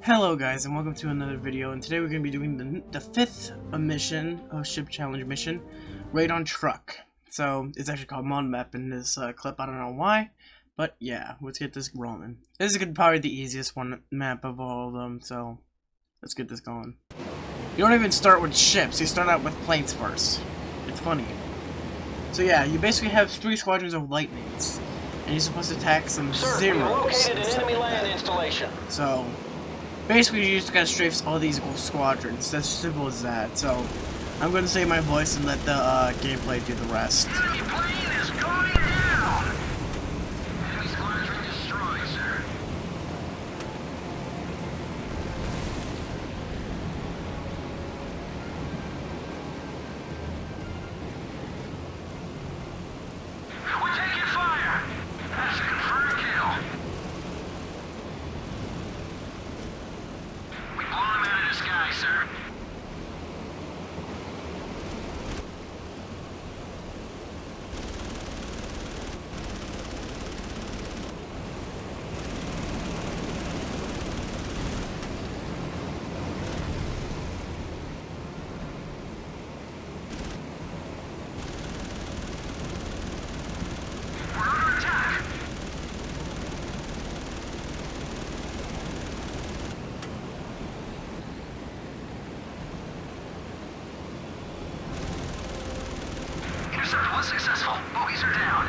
Hello guys, and welcome to another video, and today we're going to be doing the fifth mission of ship challenge mission, Raid on Truk. So it's actually called mod map in this clip. I don't know why, but yeah, let's get this rolling. This is probably the easiest map of all of them, so let's get this going. You don't even start with ships, you start out with planes first. It's funny. So yeah, you basically have 3 squadrons of lightnings, and you're supposed to attack some zeros. Located an enemy land installation. So basically, you just gotta strafe all these squadrons. That's simple as that. So, I'm gonna save my voice and let the gameplay do the rest. Enemy plane is going down. Enemy squadron destroyed, sir. We're taking fire. That's a confirmed kill. We blow him out of the sky, sir. We're under attack. Intercept was successful. Bogies are down.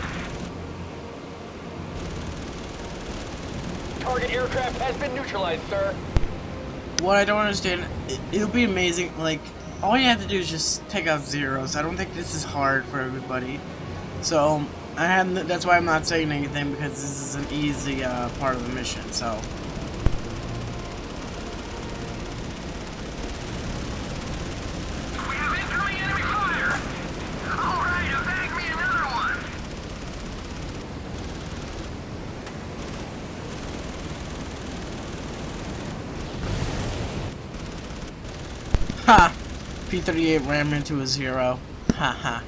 Target aircraft has been neutralized, sir. What I don't understand, it'll be amazing, like, all you have to do is just take out zeros. I don't think this is hard for everybody. So, that's why I'm not saying anything, because this is an easy part of the mission, so. We have incoming enemy fire! Alright, bag me another one! Ha! P-38 ran into a zero. Ha ha.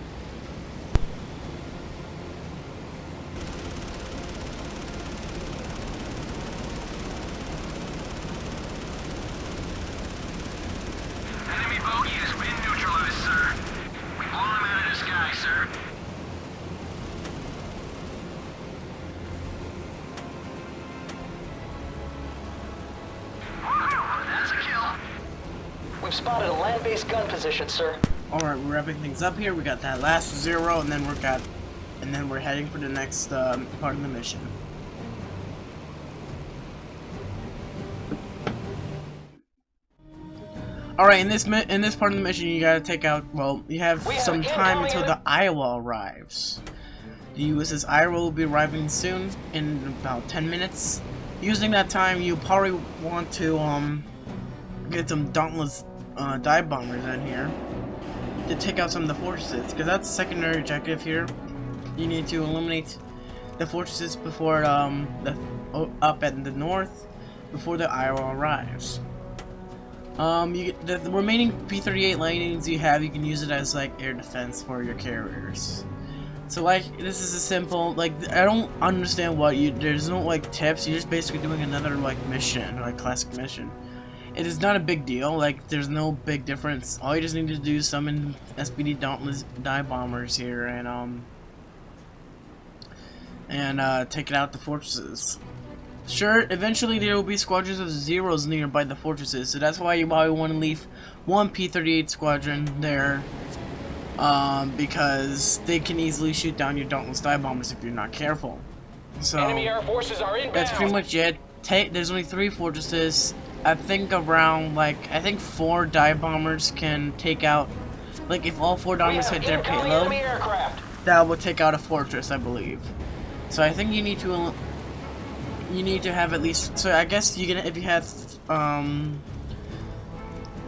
Enemy bogey has been neutralized, sir. We blow him out of the sky, sir. Woohoo! That's a kill. We've spotted a land-based gun position, sir. Alright, we're wrapping things up here. We got that last zero, and then we're heading for the next part of the mission. Alright, in this part of the mission, you gotta take out. Well, you have some time until the Iowa arrives. The USS Iowa will be arriving soon, in about 10 minutes. Using that time, you probably want to get some dauntless dive bombers in here to take out some of the fortresses, because that's the secondary objective here. You need to eliminate the fortresses before up at the north before the Iowa arrives. The remaining P-38 lightnings you have, you can use it as like air defense for your carriers. So like, this is a simple, like, I don't understand there's no like tips. You're just basically doing another like mission, like classic mission. It is not a big deal, like, there's no big difference. All you just need to do is summon SPD Dauntless dive bombers here and take out the fortresses. Sure, eventually there will be squadrons of zeros nearby the fortresses, so that's why you probably want to leave one P-38 squadron there, because they can easily shoot down your Dauntless dive bombers if you're not careful. So Enemy air forces are inbound. that's pretty much it. There's only 3 fortresses. I think around, like, I think 4 dive bombers can take out, like, if all 4 dive bombers hit their payload, that will take out a fortress, I believe. So I think you need to have at least, so I guess if you have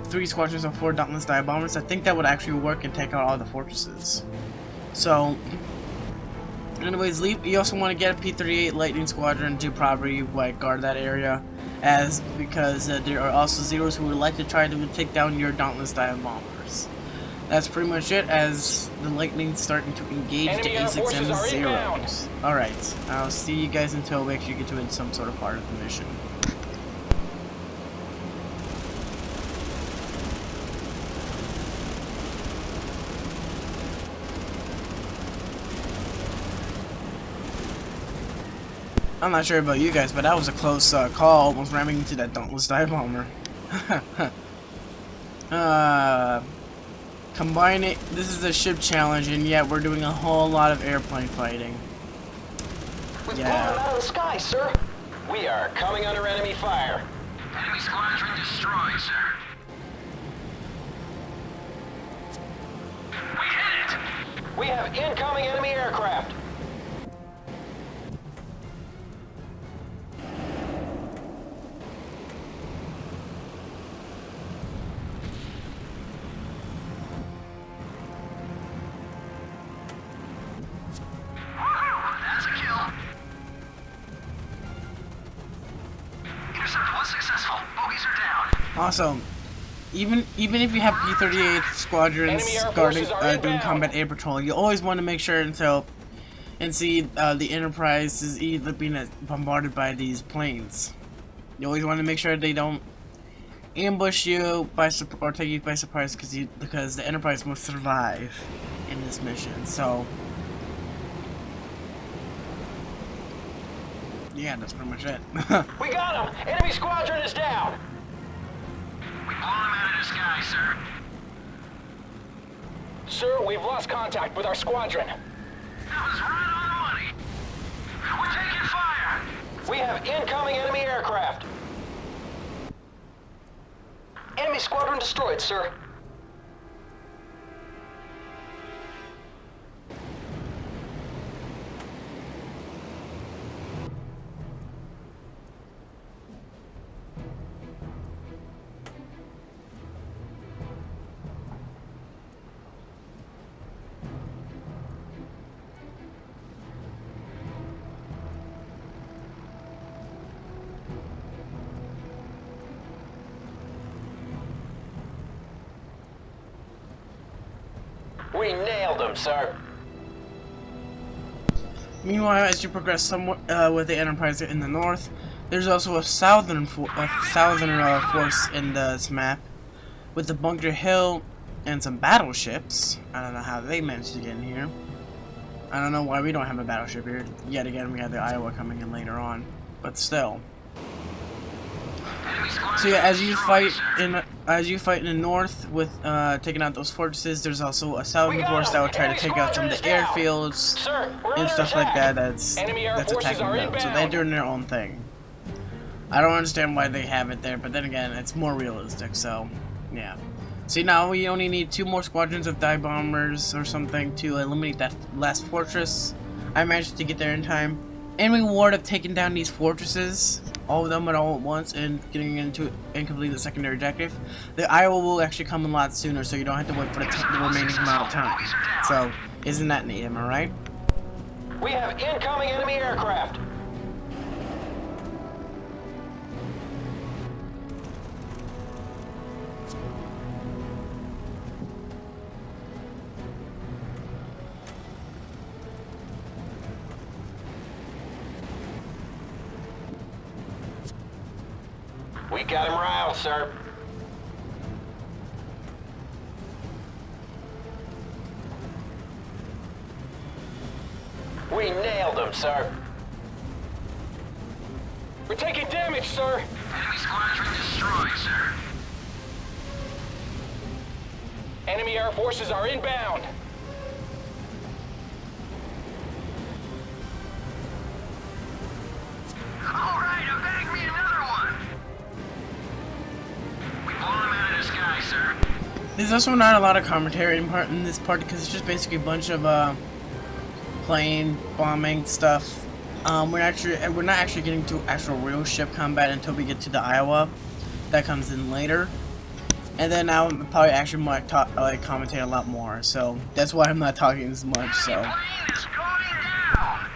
3 squadrons of 4 dauntless dive bombers, I think that would actually work and take out all the fortresses. So anyways, you also want to get a P-38 Lightning Squadron to probably like guard that area, because there are also zeros who would like to try to take down your Dauntless dive bombers. That's pretty much it, as the Lightning's starting to engage the A6 and the zeros. Alright, I'll see you guys until we actually get to some sort of part of the mission. I'm not sure about you guys, but that was a close call, almost ramming into that dauntless dive bomber. Combine it. This is a ship challenge, and yet we're doing a whole lot of airplane fighting. We've blown it out of the sky, sir. We are coming under enemy fire. Enemy squadron destroyed, sir. We hit it! We have incoming enemy aircraft. Woohoo! That's a kill. Intercept was successful. Bogies are down. Awesome. Even if you have P-38 squadrons Enemy air guarding, forces are doing inbound. combat air patrol, you always want to make sure and see the Enterprise is either being bombarded by these planes. You always want to make sure they don't ambush you or take you by surprise, because the Enterprise must survive in this mission. So yeah, that's pretty much it. We got him. Enemy squadron is down. We blown him out of the sky, sir. Sir, we've lost contact with our squadron. That was right on the money. We're taking fire. We have incoming enemy aircraft. Enemy squadron destroyed, sir. We nailed him, sir. Meanwhile, as you progress somewhat with the Enterprise in the north, there's also a southern force in this map, with the Bunker Hill and some battleships. I don't know how they managed to get in here. I don't know why we don't have a battleship here. Yet again, we have the Iowa coming in later on, but still. Enemy squadron So yeah, as you destroyed, fight in the north with taking out those fortresses, there's also a southern We got force that will him. try to Enemy take out some of the squadron is down. airfields Sir, we're and under stuff like attack. that. That's Enemy air forces attacking are them. So they're inbound. doing their own thing. I don't understand why they have it there, but then again, it's more realistic. So yeah. See, now we only need 2 more squadrons of dive bombers or something to eliminate that last fortress. I managed to get there in time. And reward of taking down these fortresses, all of them all at once, and getting into and completing the secondary objective, the Iowa will actually come a lot sooner, so you don't have to wait for the remaining amount of time. So, isn't that neat, am I right? We have incoming enemy aircraft. We got him riled, sir. We nailed him, sir. We're taking damage, sir. Enemy squadron destroyed, sir. Enemy air forces are inbound. All right, bag me another one. We blown him out of the sky, sir. There's also not a lot of commentary in this part, because it's just basically a bunch of plane bombing stuff. We're not actually getting to actual real ship combat until we get to the Iowa. That comes in later. And then I'll probably actually might commentate a lot more, so that's why I'm not talking as much. So Plane is going down.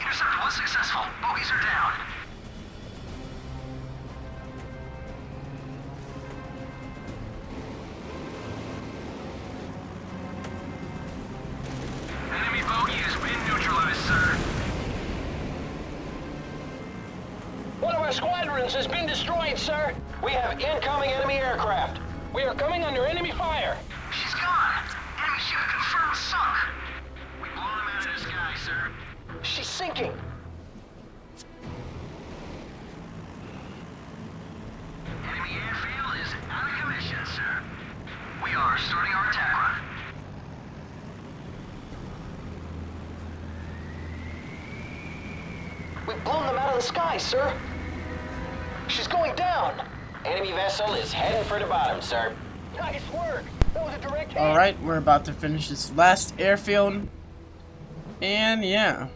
Intercept was successful. Bogies are down. Enemy bogey has been neutralized, sir. One of our squadrons has been destroyed, sir. We have incoming enemy aircraft. We are coming under enemy fire. She's gone. Enemy ship confirmed sunk. We blown him out of the sky, sir. She's sinking. out of the sky, sir. She's going down. Enemy vessel is heading for the bottom, sir. Nice work. That was a direct hit. Alright, we're about to finish this last airfield. And yeah.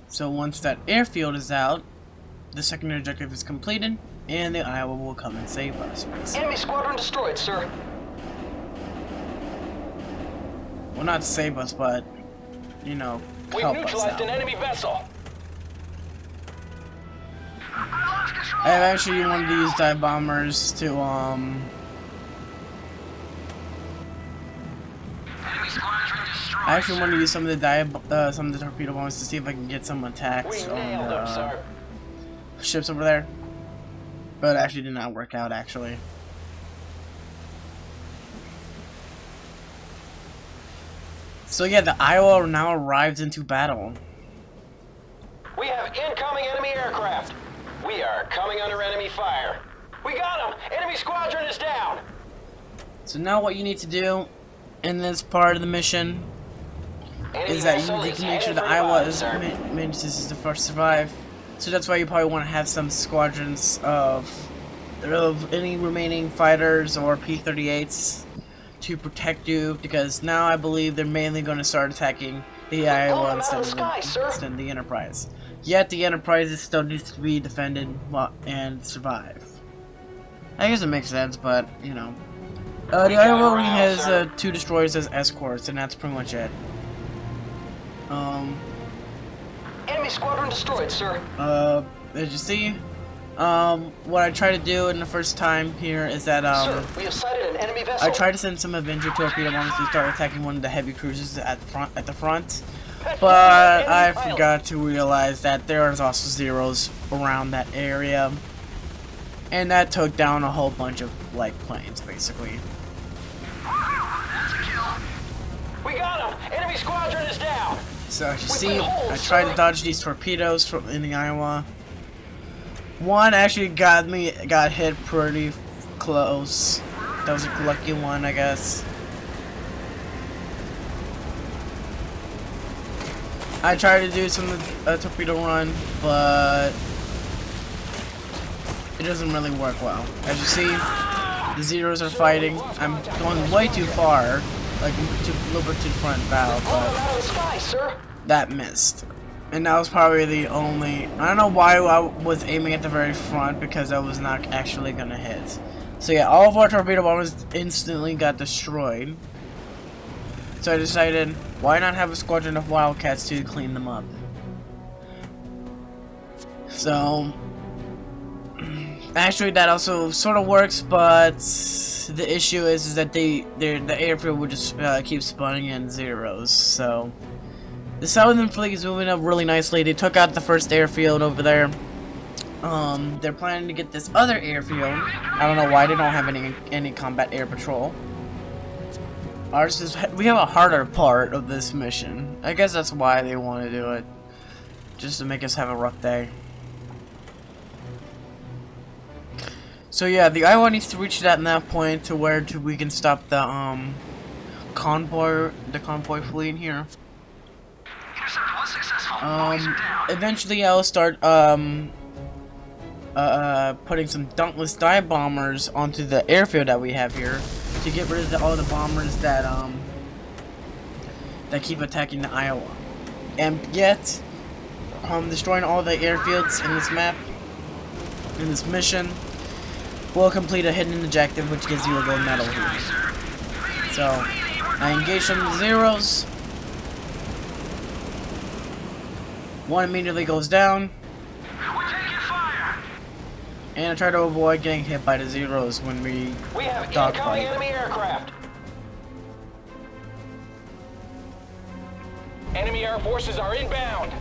So once that airfield is out, the secondary objective is completed, and the Iowa will come and save us. Basically. Enemy squadron destroyed, sir. Well, not save us, but, you know, We've help us neutralized out. an enemy vessel. I lost control. I actually wanted to use dive bombers to, Enemy squadron destroyed. I actually wanted to use some of the torpedo bombs to see if I can get some attacks We on nailed them, sir. the ships over there. But it actually did not work out, actually. So yeah, the Iowa now arrives into battle. We have incoming enemy aircraft. We are coming under enemy fire. We got him! Enemy squadron is down! So now what you need to do in this part of the mission Enemy is that vessel you is can make sure heading the for Iowa bottom, is sir. manages to first survive. So that's why you probably want to have some squadrons of any remaining fighters or P-38s to protect you, because now I believe they're mainly going to start attacking the Iowa instead of the Enterprise. Yet the Enterprise still needs to be defended and survive. I guess it makes sense, but you know, the Iowa only has 2 destroyers as escorts, and that's pretty much it. Enemy squadron destroyed, sir. As you see, what I try to do in the first time here is that, Sir, we have sighted an enemy vessel. I try to send some Avenger torpedo bombs to start attacking one of the heavy cruisers at the front, but I forgot to realize that there is also Zeros around that area, and that took down a whole bunch of, like, planes, basically. That's a kill. We got him! Enemy squadron is down! So as you see, I tried to dodge these torpedoes in the Iowa. One actually got hit pretty close. That was a lucky one, I guess. I tried to do some torpedo run, but it doesn't really work well. As you see, the Zeros are fighting. I'm going way too far, like a little bit too front bow, but that missed. And that was probably the only... I don't know why I was aiming at the very front, because I was not actually going to hit. So yeah, all of our torpedo bombers instantly got destroyed. So I decided, why not have a squadron of Wildcats to clean them up? So... actually, that also sort of works, but the issue is that the airfield would just keep spawning in Zeros, so... The Southern Fleet is moving up really nicely. They took out the first airfield over there. They're planning to get this other airfield. I don't know why they don't have any combat air patrol. Ours is... we have a harder part of this mission. I guess that's why they want to do it. Just to make us have a rough day. So yeah, the Iowa needs to reach that point to where we can stop the convoy fleet in here. Intercept was successful. Boys are down. Eventually I'll start putting some dauntless dive bombers onto the airfield that we have here to get rid of all the bombers that keep attacking the Iowa. And yet, destroying all the airfields in this map, in this mission, will complete a hidden objective, which gives you a gold medal here. So, I engage some Zeros. One immediately goes down. We're taking fire. And I try to avoid getting hit by the Zeros when we have incoming dogfight. enemy aircraft. Enemy air forces are inbound.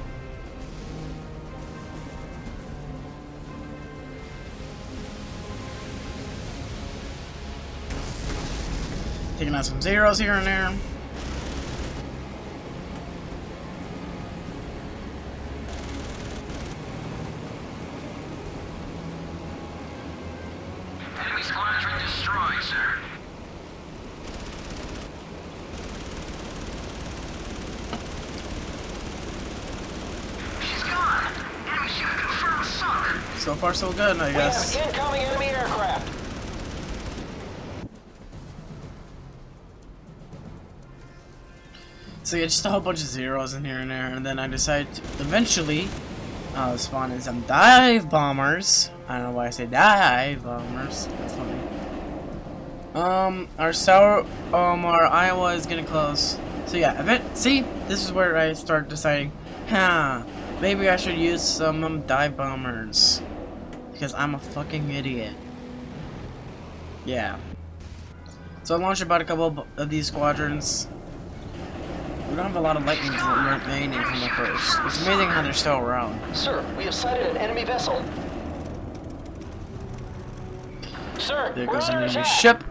Taking out some Zeros here and there. Enemy squadron destroyed, sir. So far, so good, I guess. We have incoming enemy aircraft. So yeah, just a whole bunch of zeros in here and there, and then I decided to eventually spawn in some dive bombers. I don't know why I say dive bombers. That's funny. Our Iowa is getting close. So yeah, see, this is where I start deciding, maybe I should use some dive bombers because I'm a fucking idiot. Yeah. So I launched about a couple of these squadrons. We don't have a lot of lightning remaining from the first. It's amazing how they're still around. Sir, we have sighted an enemy vessel. Sir, There we're goes an under enemy attack. ship.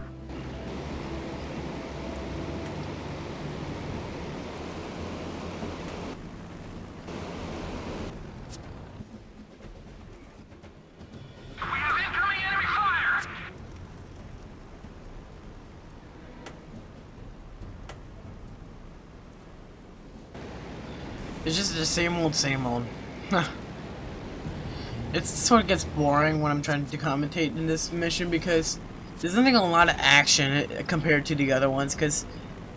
We have incoming enemy fire! It's just the same old, same old. It sort of gets boring when I'm trying to commentate in this mission because there's nothing a lot of action compared to the other ones. Because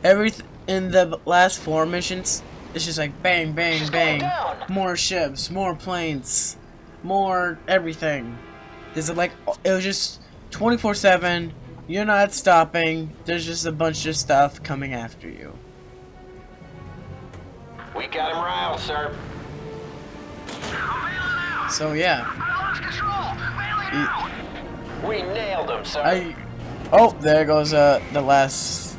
in the last 4 missions, it's just like bang, bang, bang, more ships, more planes, more everything. There's like it was just 24/7. You're not stopping. There's just a bunch of stuff coming after you. We got him riled, sir. So yeah. I lost control! Bailing out! We nailed him, sir. Oh, there goes the last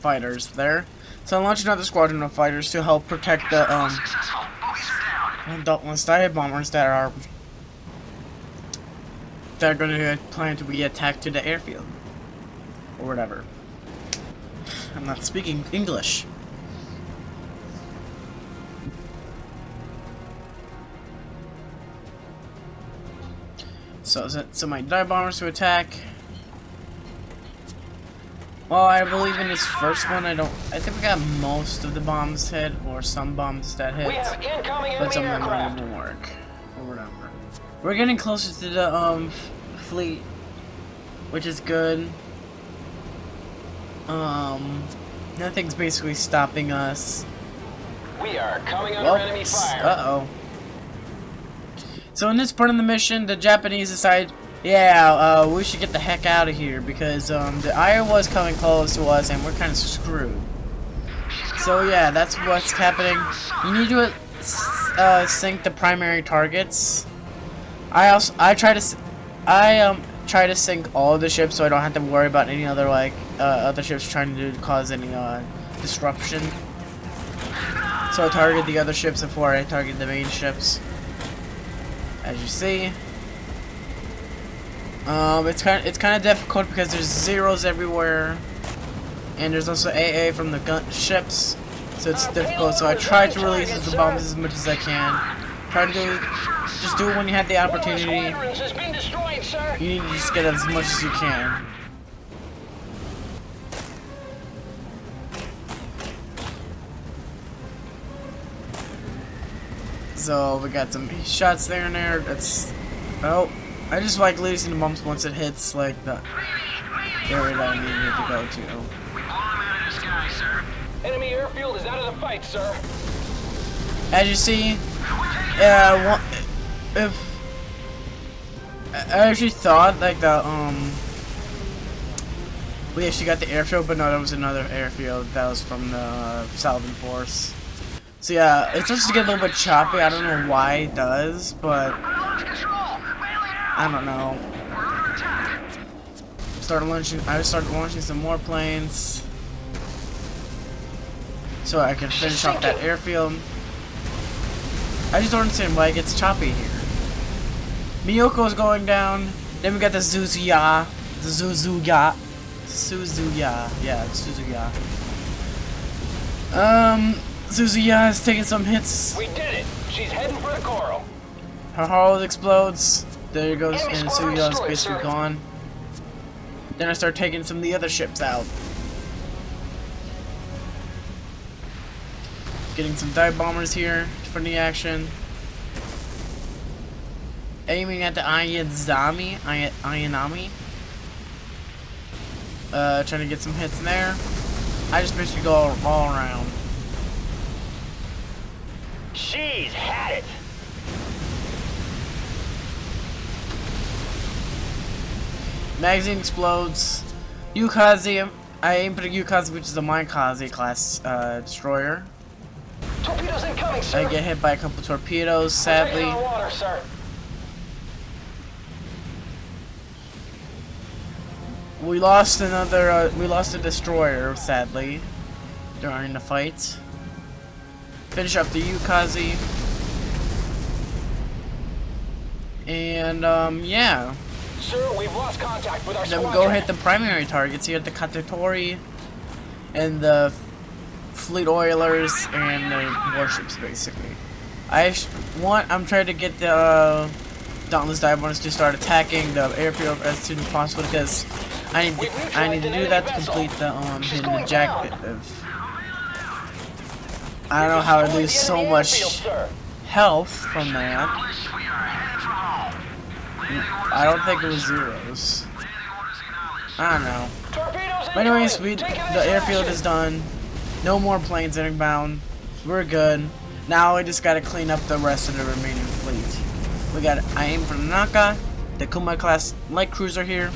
fighters there. So I launched another squadron of fighters to help protect the Successful. Bogies are down. Dauntless dive bombers that are going to plan to be attacked to the airfield or whatever. I'm not speaking English. So my dive bombers to attack. Well, I believe in this first one, I think we got most of the bombs hit, or some bombs that hit. We have incoming But enemy some of them aircraft. didn't work. Or whatever. We're getting closer to the fleet, which is good. Nothing's basically stopping us. We are coming under enemy fire. Uh-oh. So in this part of the mission, the Japanese decide, yeah, we should get the heck out of here because the Iowa's coming close to us and we're kind of screwed. So yeah, that's what's happening. You need to sink the primary targets. I try to sink all of the ships so I don't have to worry about any other other ships trying to cause any disruption. So I target the other ships before I target the main ships. As you see, it's kind of difficult because there's zeros everywhere, and there's also AA from the gun ships, so it's difficult. So I try to release the bombs as much as I can. Try to just do it when you have the opportunity. Has been destroyed, sir. You need to just get as much as you can. So we got some shots there and there. That's I just like losing the bombs once it hits like the area that I needed to go to. We blow them out of the sky, sir. Enemy airfield is out of the fight, sir. As you see, if I actually thought like we actually got the airfield, but no, that was another airfield that was from the Salvin Force. So yeah, it starts to get a little bit choppy. I don't know why it does, but I don't know. I started launching some more planes so I can finish off that airfield. I just don't understand why it gets choppy here. Miyoko's going down. Then we got the Suzuya. Yeah, Suzuya. Suzuya is taking some hits. We did it. She's heading for the coral. Her hull explodes. There it goes, Enemy and squadron Suzuya is destroyed, basically sir. gone. Then I start taking some of the other ships out. Getting some dive bombers here for the action. aiming at the Ayanami. Trying to get some hits in there. I just basically go all around. She's had it. Magazine explodes. Yukazi. I aim for the Yukazi, which is a Minekaze class destroyer. Torpedoes incoming, sir. I get hit by a couple torpedoes, sadly. On water, sir. We lost another. We lost a destroyer, sadly, during the fight. Finish up the Yukazi. And yeah. Sir, we've lost contact with our Then we squadron. go hit the primary targets here, the Katatori and the fleet oilers and the warships, basically. I'm trying to get the Dauntless Dive-Bombers to start attacking the airfield as soon as possible because I need to do that to complete the hidden objective. I don't know how I lose so much health from that. We are headed for home. I don't think it was zeros. I don't know. Torpedoes But anyways, incoming. Take the initial airfield action. is done. No more planes inbound. We're good. Now we just gotta clean up the rest of the remaining fleet. We got I aim for Naka, the Kuma class light cruiser here.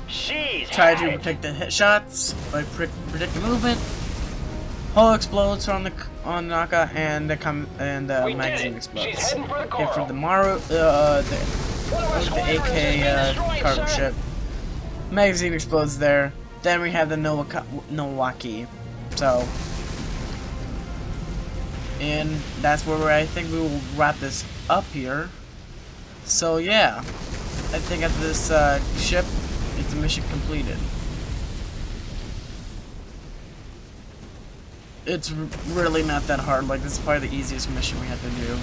She's Try had to it. protect the hit shots, like predict the movement. Hull explodes on Naka, and the We did magazine it. explodes. She's heading for the Hit for Coral. the Maru, One of our the squadrons has been AK destroyed, cargo sir. ship. Magazine explodes there. Then we have the Nowaki. So, and that's where I think we will wrap this up here. So yeah, I think after this ship, it's a mission completed. It's really not that hard. Like, this is probably the easiest mission we have to do.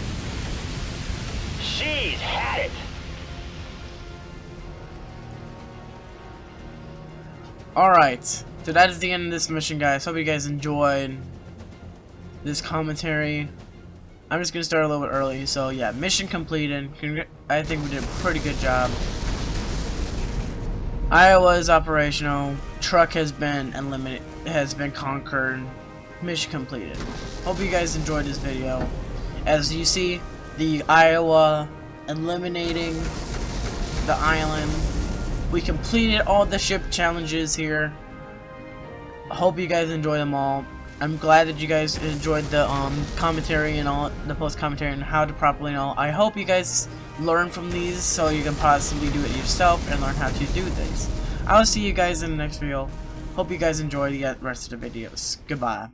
She's had it. Alright, so that is the end of this mission, guys. Hope you guys enjoyed this commentary. I'm just gonna start a little bit early, so yeah, mission completed. I think we did a pretty good job. Iowa is operational. Truk has been conquered. Mission completed. Hope you guys enjoyed this video. As you see, the Iowa eliminating the island. We completed all the ship challenges here. I hope you guys enjoy them all. I'm glad that you guys enjoyed the commentary and all the post commentary and how to properly know. I hope you guys learn from these so you can possibly do it yourself and learn how to do things. I'll see you guys in the next video. Hope you guys enjoy the rest of the videos. Goodbye.